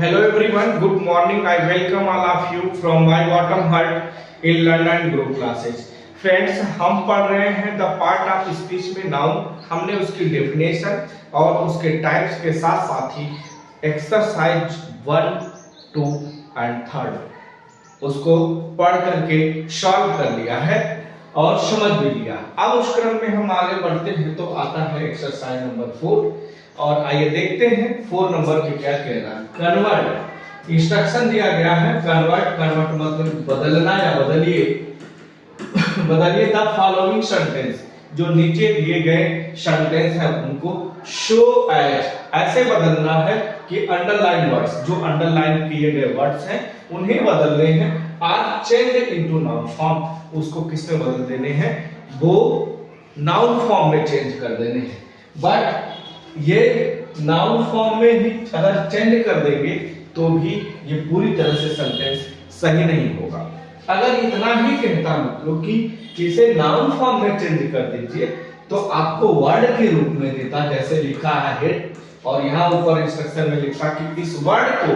Hello everyone, good morning. I welcome all of you from my bottom heart in London group classes. Friends, हम पढ़ रहे हैं the part of speech में noun. हमने उसकी definition और उसके टाइप्स के साथ साथ ही एक्सरसाइज 1, 2 एंड 3 उसको पढ़ करके सॉल्व कर लिया है और समझ भी लिया। अब उस क्रम में हम आगे बढ़ते हैं तो आता है एक्सरसाइज नंबर 4 और आइए देखते हैं 4 नंबर के क्या कह रहा है। कन्वर्ट इंस्ट्रक्शन दिया गया है। कन्वर्ट मतलब बदलना या बदलिए द फॉलोइंग सेंटेंस। जो नीचे दिए गए सेंटेंस है उनको शो एज ऐसे बदलना है कि अंडरलाइन वर्ड्स, जो अंडरलाइन किए गए वर्ड्स हैं उन्हें बदलने हैं। Are change into noun form, उसको किस में बदल देने हैं, वो नाउन फॉर्म में चेंज कर देने हैं। बट ये नाउन फॉर्म में ही अगर चेंज कर देंगे तो भी ये पूरी तरह से सेंटेंस सही नहीं होगा। अगर इतना ही कहता मतलब कि इसे नाउन फॉर्म में चेंज कर दीजिए तो आपको वर्ड के रूप में देता, जैसे लिखा है हेड और यहाँ ऊपर इंस्ट्रक्शन में लिखा कि इस वर्ड को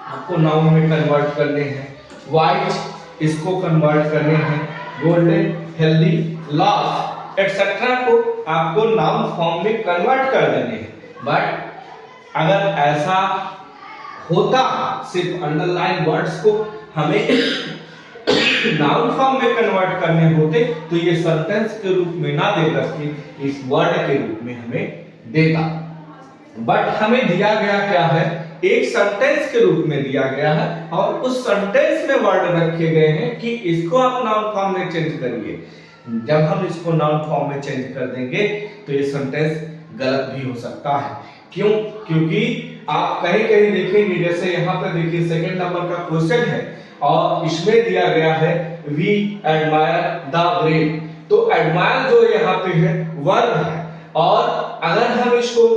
आपको नाउन में कन्वर्ट करने हैं। वाइट इसको कन्वर्ट करने हैं, गोल्डन, हेल्दी, लॉस एक्सेट्रा को आपको नाउन फॉर्म में कन्वर्ट कर देने हैं। बट अगर ऐसा होता, सिर्फ अंडरलाइन वर्ड्स को हमें नाउन फॉर्म में कन्वर्ट करने होते तो ये सेंटेंस के रूप में ना दे करके इस वर्ड के रूप में हमें देता। बट हमें दिया गया क्या है, एक सेंटेंस के रूप में दिया गया है और उस सेंटेंस में वर्ड रखे गए हैं कि इसको आप नाउन फॉर्म में चेंज करिए। जब हम इसको नाउन फॉर्म में चेंज कर देंगे तो ये सेंटेंस गलत भी हो सकता है। क्यों? क्योंकि आप कहीं कहीं देखेंगे, जैसे यहाँ पे देखिए सेकंड नंबर का क्वेश्चन है और इसमें दिया गया है वी एडमायर द ग्रेट। तो एडमायर जो यहाँ पे है वर्ब है और अगर हम इसको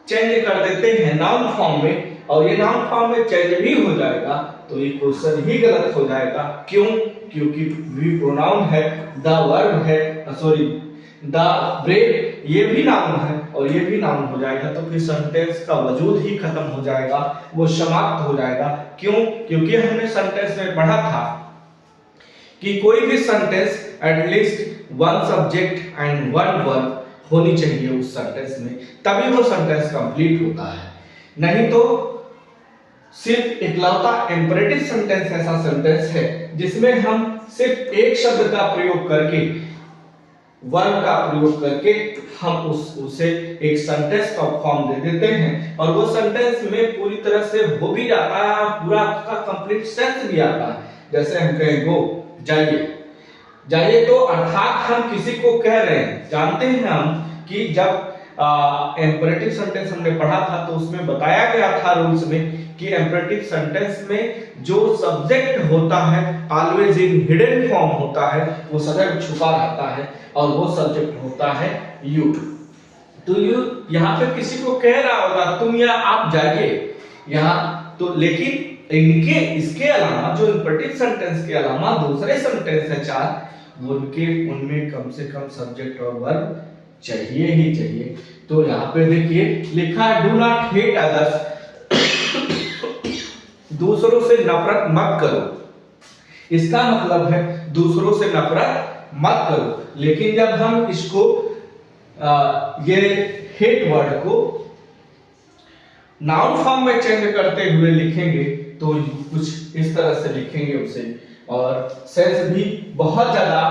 चेंज कर देते हैं नाउन फॉर्म में और ये नाउन फॉर्म में चेंज भी हो जाएगा तो ये क्वेश्चन ही गलत हो जाएगा। क्यों? क्योंकि वी प्रोनाउन है, द वर्ब है, सॉरी द ब्रेड ये भी नाउन है और ये भी नाउन हो जाएगा तो फिर सेंटेंस का वजूद ही खत्म हो जाएगा, वो समाप्त हो जाएगा। क्यों? क्योंकि हमने सेंटेंस में पढ़ा था कि कोई भी sentence at least 1 subject and 1 verb होनी चाहिए उस सेंटेंस में, तभी वो सेंटेंस कंप्लीट होता है। नहीं तो सिर्फ इकलौता इंपरेटिव सेंटेंस ऐसा सेंटेंस है जिसमें हम सिर्फ एक शब्द का प्रयोग करके, वर्ब का प्रयोग करके हम उसे एक सेंटेंस का फॉर्म दे देते हैं और वो सेंटेंस में पूरी तरह से हो भी जाता है, पूरा उसका कंप्लीट सेंस भी आता है। जैसे हम कहें गो, जाइए, जाइए तो अर्थात हम किसी को कह रहे हैं। जानते हैं हम कि जब इंपरेटिव सेंटेंस हमने पढ़ा था तो उसमें बताया गया था रूल्स में कि इंपरेटिव सेंटेंस में जो सब्जेक्ट होता है ऑलवेज इन हिडन फॉर्म होता है, वो सदैव छुपा रहता है और वो सब्जेक्ट होता है यू। तो यू यहाँ पे किसी को कह रहा होगा तुम या आप जाइए यहाँ, तो लेकिन इनके इसके अलावा जो इंपरेटिव सेंटेंस के अलावा दूसरे सेंटेंस है 4, उनमें कम से कम सब्जेक्ट और वर्ब चाहिए ही चाहिए। तो यहाँ पे देखिए लिखा है डू नॉट हेट अदर्स, दूसरों से नफरत मत करो। इसका मतलब है दूसरों से नफरत मत करो। लेकिन जब हम इसको ये हेट वर्ड को नाउन फॉर्म में चेंज करते हुए लिखेंगे तो कुछ इस तरह से लिखेंगे उसे और सेंस भी बहुत ज्यादा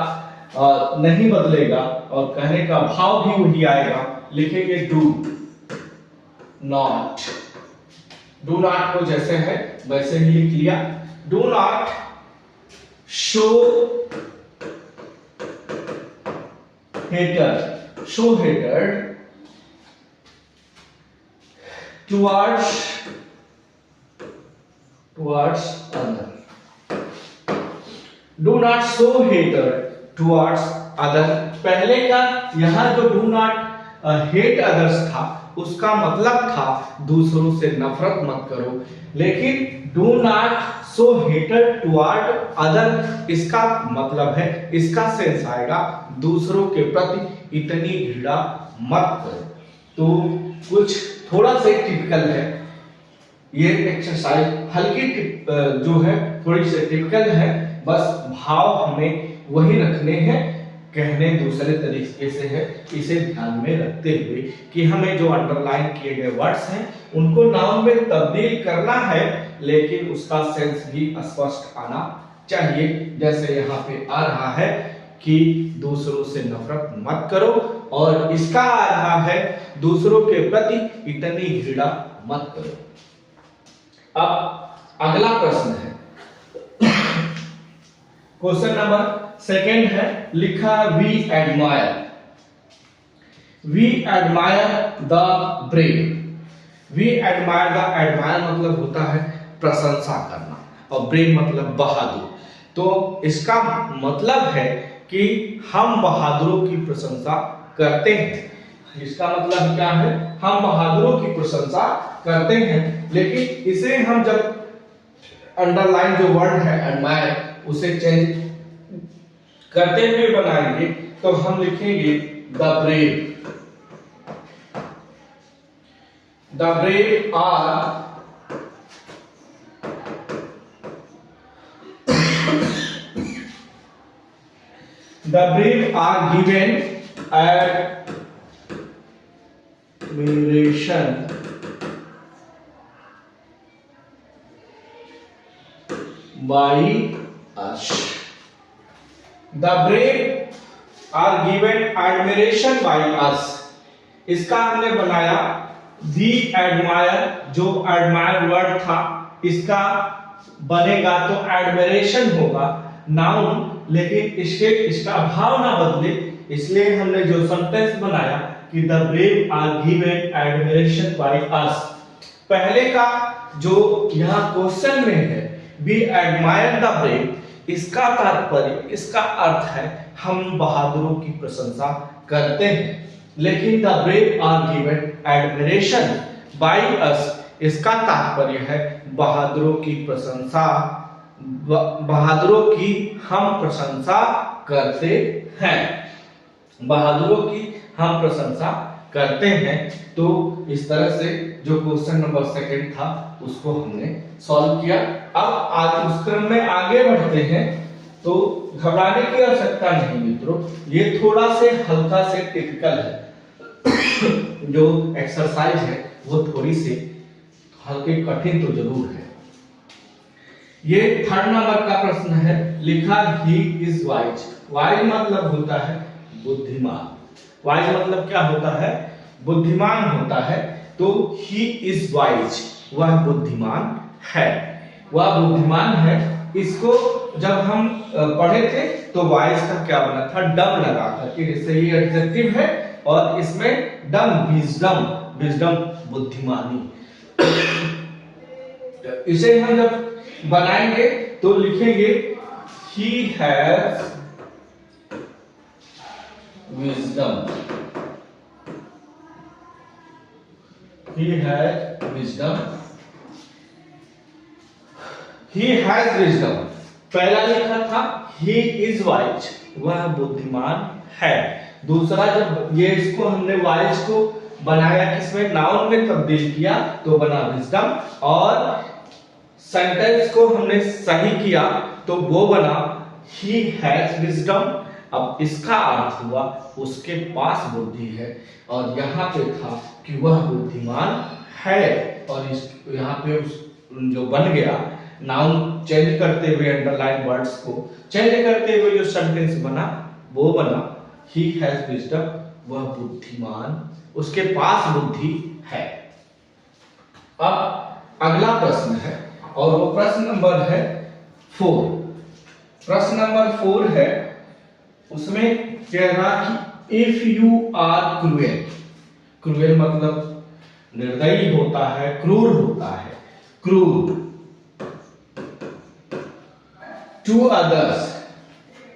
नहीं बदलेगा और कहने का भाव भी वही आएगा। लिखेंगे डू नॉट, डू नॉट को जैसे है वैसे ही लिख लिया। Do not show hatred, show hatred towards other, do not show hatred towards other। पहले का यहाँ जो do not hate others था उसका मतलब था दूसरों से नफरत मत करो, लेकिन do not show hatred toward other इसका मतलब है, इसका सेंस आएगा दूसरों के प्रति इतनी घृणा मत करो। तो कुछ थोड़ा सा टिपिकल है ये एक्सरसाइज हल्की जो है थोड़ी सी टिपिकल है, बस भाव हमें वही रखने हैं, कहने दूसरे तरीके से है। इसे ध्यान में रखते हुए कि हमें जो अंडरलाइन किए गए वर्ड्स हैं उनको नाउन में तब्दील करना है, लेकिन उसका सेंस भी स्पष्ट आना चाहिए। जैसे यहाँ पे आ रहा है कि दूसरों से नफरत मत करो, और इसका आ रहा है दूसरों के प्रति इतनी घृणा मत करो। अब अगला प्रश्न है, क्वेश्चन नंबर सेकंड है, लिखा we admire the brave. We admire the, admire मतलब होता है प्रशंसा करना, और ब्रेव मतलब बहादुर। तो इसका मतलब है कि हम बहादुरों की प्रशंसा करते हैं। इसका मतलब क्या है, हम बहादुरों की प्रशंसा करते हैं। लेकिन इसे हम जब अंडरलाइन जो वर्ड है एडमायर, उसे चेंज करते हुए बनाएंगे तो हम लिखेंगे the brave are given admiration by us। The brave are given admiration by us। इसका हमने बनाया वी एडमायर, जो एडमायर वर्ड था इसका बनेगा तो एडमिरेशन होगा नाउन, लेकिन इसका भाव ना बदले, इसलिए हमने जो सेंटेंस बनाया कि the brave are given admiration by us. पहले का जो यहाँ क्वेश्चन में है वी एडमायर द ब्रेव, इसका तात्पर्य, इसका अर्थ है हम बहादुरों की प्रशंसा करते हैं। लेकिन the brave are given admiration by us, इसका तात्पर्य है बहादुरों की प्रशंसा, बहादुरों की हम प्रशंसा करते हैं, बहादुरों की हम प्रशंसा करते हैं। तो इस तरह से जो क्वेश्चन नंबर सेकंड था उसको हमने सॉल्व किया। अब आगे उस क्रम में आगे बढ़ते हैं, तो घबराने की आवश्यकता नहीं मित्रों, ये थोड़ा से हल्का से टिपिकल है। जो एक्सरसाइज है वो थोड़ी सी हल्की कठिन तो जरूर है। ये थर्ड नंबर का प्रश्न है, लिखा ही इज वाइज। वाइज मतलब होता है बुद्धिमान। वाइज मतलब क्या होता है, बुद्धिमान होता है। तो ही इज वाइज, वह बुद्धिमान है, वह बुद्धिमान है। इसको जब हम पढ़े थे तो वाइज का क्या बना था, डम लगा करके, इससे ये एडजेक्टिव है, और इसमें डम विजडम, विजडम बुद्धिमानी। इसे हम जब बनाएंगे तो लिखेंगे he has wisdom, he has wisdom, he has wisdom। पहला लिखा था he is wise, वह बुद्धिमान है। दूसरा जब ये इसको हमने वाइज को बनाया किसमें, नाउन में तब्दील किया तो बना विजडम, और सेंटेंस को हमने सही किया तो वो बना he has wisdom। अब इसका अर्थ हुआ उसके पास बुद्धि है, और यहाँ पे था कि वह बुद्धिमान है, और इस यहाँ पे जो बन गया नाउन चेंज करते हुए, अंडरलाइन वर्ड्स को चेंज करते हुए जो सेंटेंस बना वो बना he has wisdom, वह बुद्धिमान, उसके पास बुद्धि है। अब अगला प्रश्न है, और वो प्रश्न नंबर है 4। प्रश्न नंबर 4 है, उसमें कह रहा कि if you are cruel, cruel मतलब निर्दयी होता है, क्रूर होता है, क्रूर टू अदर्स,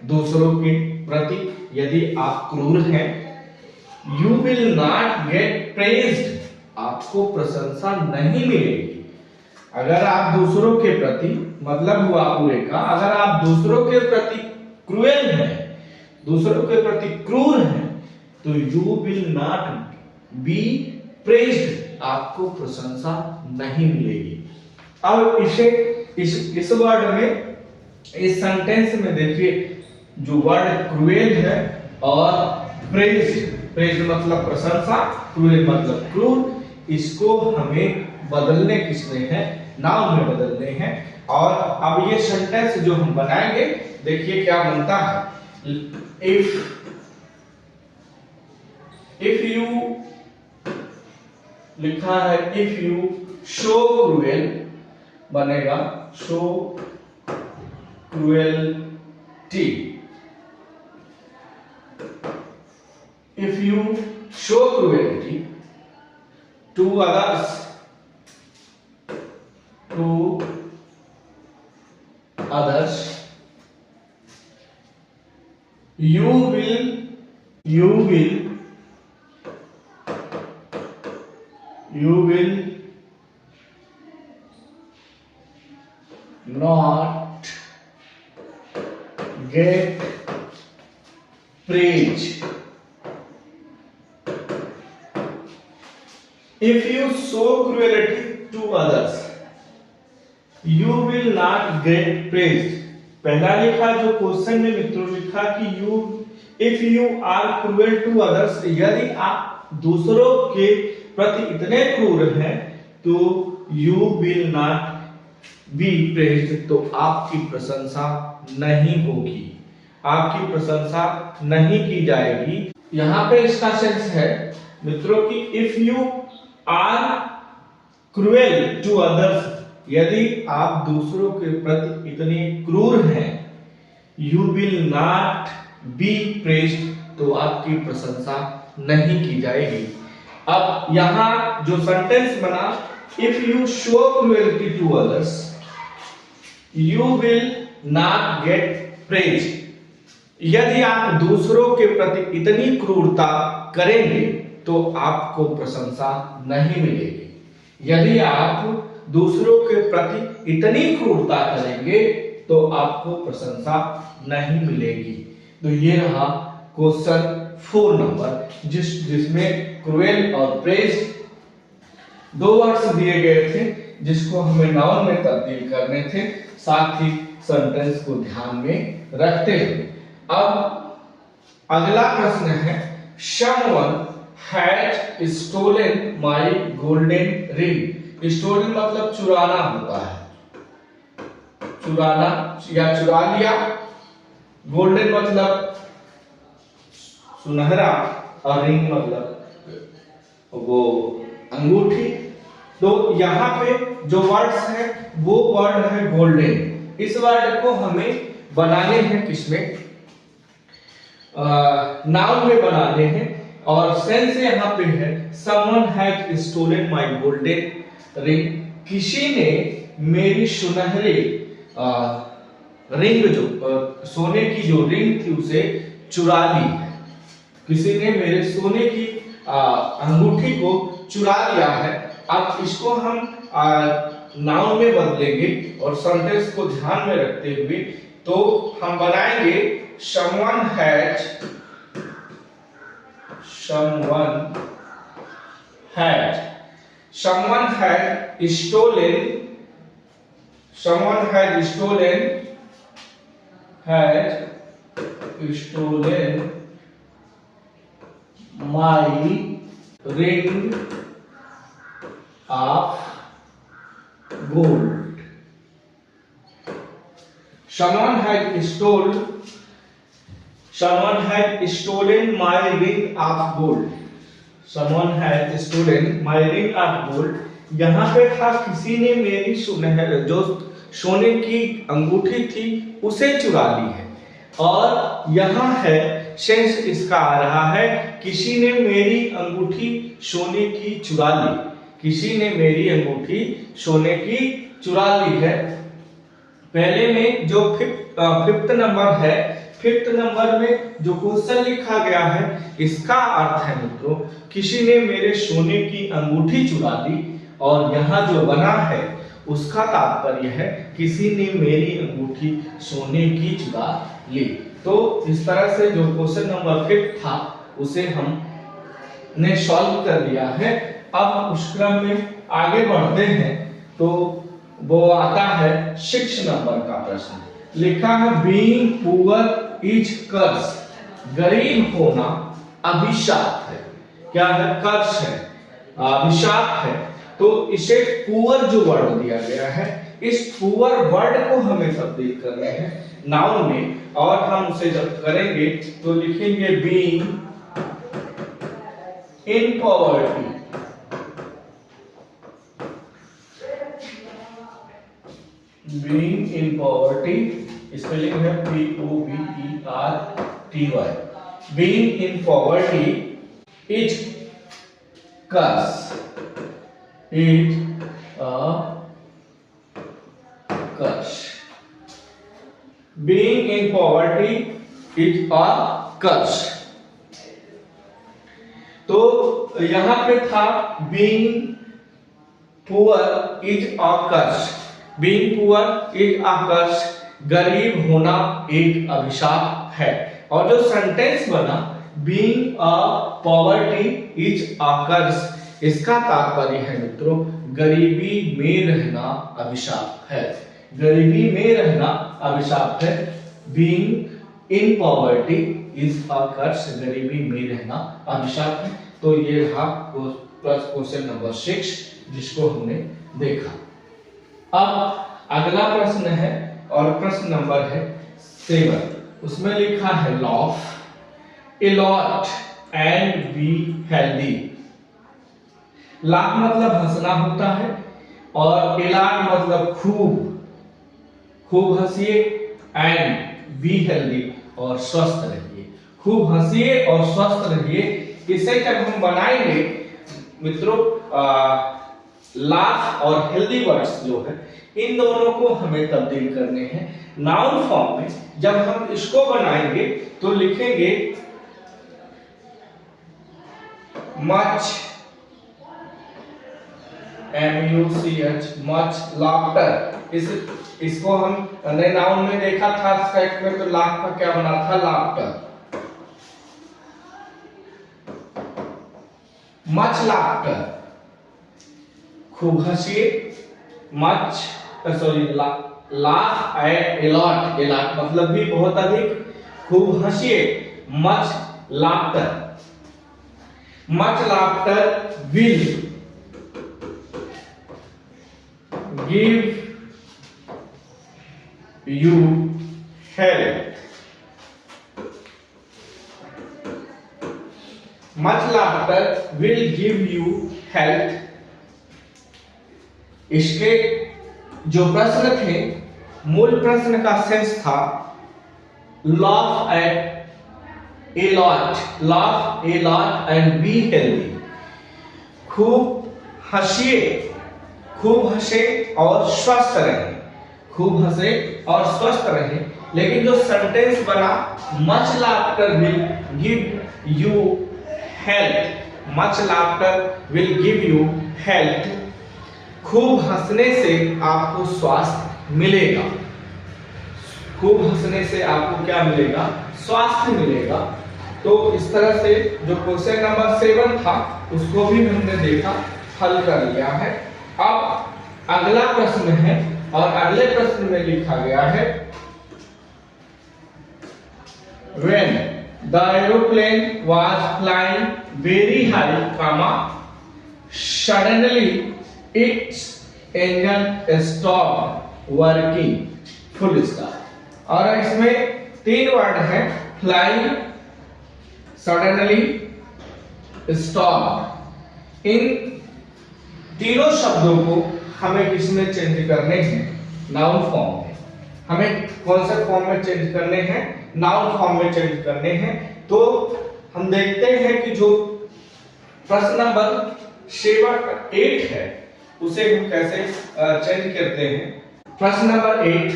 दूसरों के प्रति यदि आप क्रूर हैं, you will not gate praised, आपको प्रशंसा नहीं मिलेगी। अगर आप दूसरों के प्रति, मतलब हुआ पूरे का, अगर आप दूसरों के प्रति क्रूएल हैं, दूसरों के प्रति क्रूर हैं, तो you will not be praised, आपको प्रशंसा नहीं मिलेगी। अब इस वर्ड में, इस सेंटेंस में देखिए जो वर्ड क्रूएल है और प्रेज मतलब प्रशंसा, क्रूएल मतलब क्रूर, इसको हमें बदलने किसमें है, नाउन में बदलने हैं। और अब ये सेंटेंस जो हम बनाएंगे देखिए क्या बनता है। इफ यू लिखा है, इफ यू शो क्रूएल बनेगा show cruelty. If you show cruelty to others, you will not get praise. If you show cruelty to others, you will not get praise. पहला लिखा जो क्वेश्चन में मित्रों लिखा कि if you are cruel to others, यदि आप दूसरों के प्रति इतने क्रूर हैं तो you will not be praised, तो आपकी प्रशंसा नहीं होगी, आपकी प्रशंसा नहीं की जाएगी। यहाँ पे इसका सेंस है मित्रों कि if you are cruel to others, यदि आप दूसरों के प्रति इतने क्रूर हैं, you will not be praised, तो आपकी प्रशंसा नहीं की जाएगी। अब यहां जो सेंटेंस बना, if you show cruelty to others you will not get praise, यदि आप दूसरों के प्रति इतनी क्रूरता करेंगे तो आपको प्रशंसा नहीं मिलेगी। यदि आप दूसरों के प्रति इतनी क्रूरता करेंगे तो आपको प्रशंसा नहीं मिलेगी। तो ये रहा क्वेश्चन 4 नंबर, जिसमें क्रूएल और प्रेज दो वर्ड्स दिए गए थे जिसको हमें नाउन में तब्दील करने थे, साथ ही सेंटेंस को ध्यान में रखते हुए। अब अगला प्रश्न है, someone had stolen my golden ring। Stolen मतलब चुराना होता है, चुराना या चुरा लिया। गोल्डन मतलब सुनहरा और रिंग मतलब वो अंगूठी। तो यहाँ पे जो वर्ड्स है वो वर्ड है गोल्डन। इस वर्ड को हमें बनाने हैं किसमें, नाउन में बनाने हैं। और सेंस यहाँ पे है, someone had stolen my golden ring, किसी ने मेरी सुनहरी रिंग, जो सोने की जो रिंग थी उसे चुरा ली है। किसी ने मेरे सोने की अंगूठी को चुरा लिया है। अब इसको हम नाउन में बदलेंगे और सेंटेंस को ध्यान में रखते हुए तो हम बनाएंगे someone had stolen my ring of gold। someone had stolen my ring of gold। someone had stolen my ring of gold। यहाँ पे था किसी ने मेरी सुनहरी जो सोने की अंगूठी थी उसे चुरा ली है। और यहाँ है सेंस इसका आ रहा है, किसी ने मेरी अंगूठी सोने की चुरा ली, किसी ने मेरी अंगूठी सोने की चुरा ली है। पहले में जो फिफ्थ नंबर है, फिफ्थ नंबर में जो क्वेश्चन लिखा गया है इसका अर्थ है मित्रों, किसी ने मेरे सोने की अंगूठी चुरा ली। और यहाँ जो बना है उसका तात्पर्य है किसी ने मेरी अंगूठी सोने की चुरा ली। तो इस तरह से जो क्वेश्चन नंबर 5 था उसे हमने सॉल्व कर लिया है। अब उस क्रम में आगे बढ़ते हैं तो वो आता है 6 नंबर का प्रश्न। लिखा है बीइंग पुअर इज कर्स, गरीब होना अभिशाप है। क्या है? कर्स है, अभिशाप है। तो इसे पुअर जो वर्ड दिया गया है, इस पुअर वर्ड को हमें तब्दील करना है नाउन में, और हम उसे जब करेंगे तो लिखेंगे being in poverty, being in poverty, spelling है POVERTY, being in poverty is curse, is a curse, being in poverty is a curse. तो यहां पे था being poor is a curse, being poor is a curse, गरीब होना एक अभिशाप है। और जो सेंटेंस बना being a poverty is a curse, इसका तात्पर्य है मित्रों गरीबी में रहना अभिशाप है, गरीबी में रहना अभिशाप है। Being in poverty is a curse, गरीबी में रहना अभिशाप है। तो ये रहा क्वेश्चन नंबर 6 जिसको हमने देखा। अब अगला प्रश्न है और प्रश्न नंबर है 7। उसमें लिखा है laugh a lot and be healthy. Laugh मतलब हंसना होता है, और एलाट मतलब खूब, खूब हंसिए, एंड बी हेल्दी और स्वस्थ रहिए, खूब हंसिए और स्वस्थ रहिए। इसे जब हम बनाएंगे मित्रों, लाफ और हेल्दी वर्ड्स जो है इन दोनों को हमें तब्दील करने हैं नाउन फॉर्म में। जब हम इसको बनाएंगे तो लिखेंगे मच, MUCH, मच लाफ्टर। इसको हम नए नाउन में देखा था स्टेट में, तो लाफ का क्या बना था? लाफ्टर, मच लाफ्टर, खूब हंसिए, much sorry laugh a lot, a lot मतलब भी बहुत अधिक, खूब हंसिए, much laughter, much laughter will give you health, much laughter will give you health। इसके जो प्रश्न थे, मूल प्रश्न का सेंस था laugh at a lot, laugh a lot and be healthy। खूब हंसिए, खूब हंसे और स्वस्थ रहें, खूब हंसे और स्वस्थ रहें। लेकिन जो सेंटेंस बना much laughter will give you health, much laughter will give you health, खूब हंसने से आपको स्वास्थ्य मिलेगा, खूब हंसने से आपको क्या मिलेगा? स्वास्थ्य मिलेगा। तो इस तरह से जो क्वेश्चन नंबर 7 था उसको भी हमने देखा, हल कर लिया है। अब अगला प्रश्न है, और अगले प्रश्न में लिखा गया है when the aeroplane was flying very high, comma, suddenly its engine stopped working, full stop। और इसमें 3 वर्ड हैं, flying, suddenly, stop। इन तीनों शब्दों को हमें किसमें चेंज करने हैं? नाउन फॉर्म में। हमें कौन से फॉर्म में चेंज करने हैं? नाउन फॉर्म में चेंज करने हैं। तो हम देखते हैं कि जो प्रश्न नंबर 8 है उसे हम कैसे चेंज करते हैं। प्रश्न नंबर 8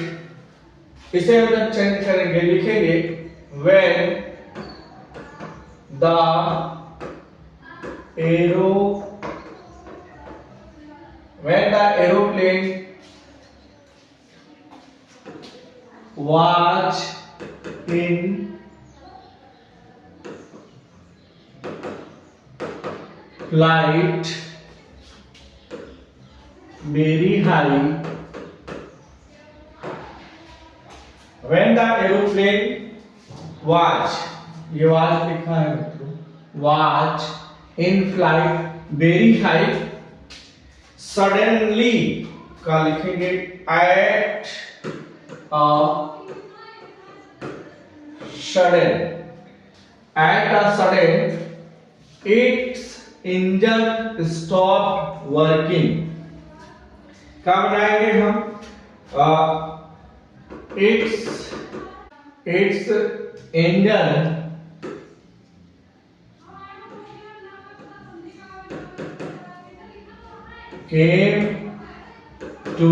इसे हम जब चेंज करेंगे लिखेंगे when the aeroplane was in flight very high, When the aeroplane was, ये was लिखा है मित्रों, was in flight very high, suddenly का लिखेंगे at a sudden its engine stopped working. क्या बनाएंगे हम? its engine came to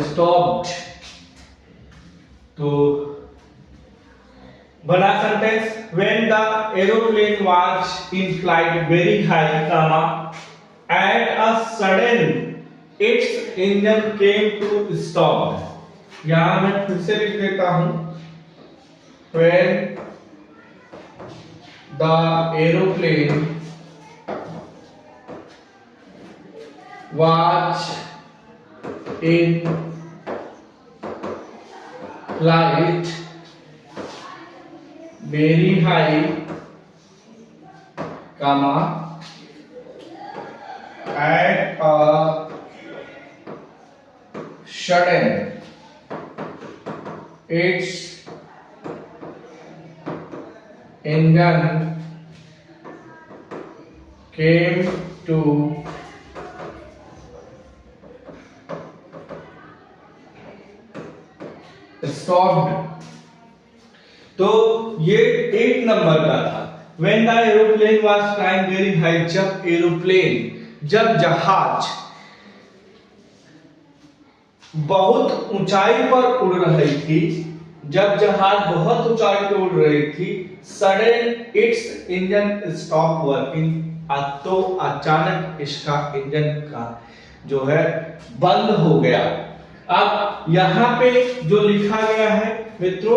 stopped. तो बना sentence, when the aeroplane was in flight very high, comma, at a sudden its engine came to stop. यहां मैं फिर से लिख देता हूं, when the aeroplane was in flight very high, comma, at a sudden its engine came to stopped. तो ये 8 number का था। When the aeroplane was flying very high, जब जहाज बहुत ऊंचाई पर उड़ रही थी, जब जहाज बहुत ऊंचाई पर उड़ रही थी, sudden it's engine stop working, तो अचानक इसका इंजन का जो है बंद हो गया। अब यहाँ पे जो लिखा गया है मित्रों,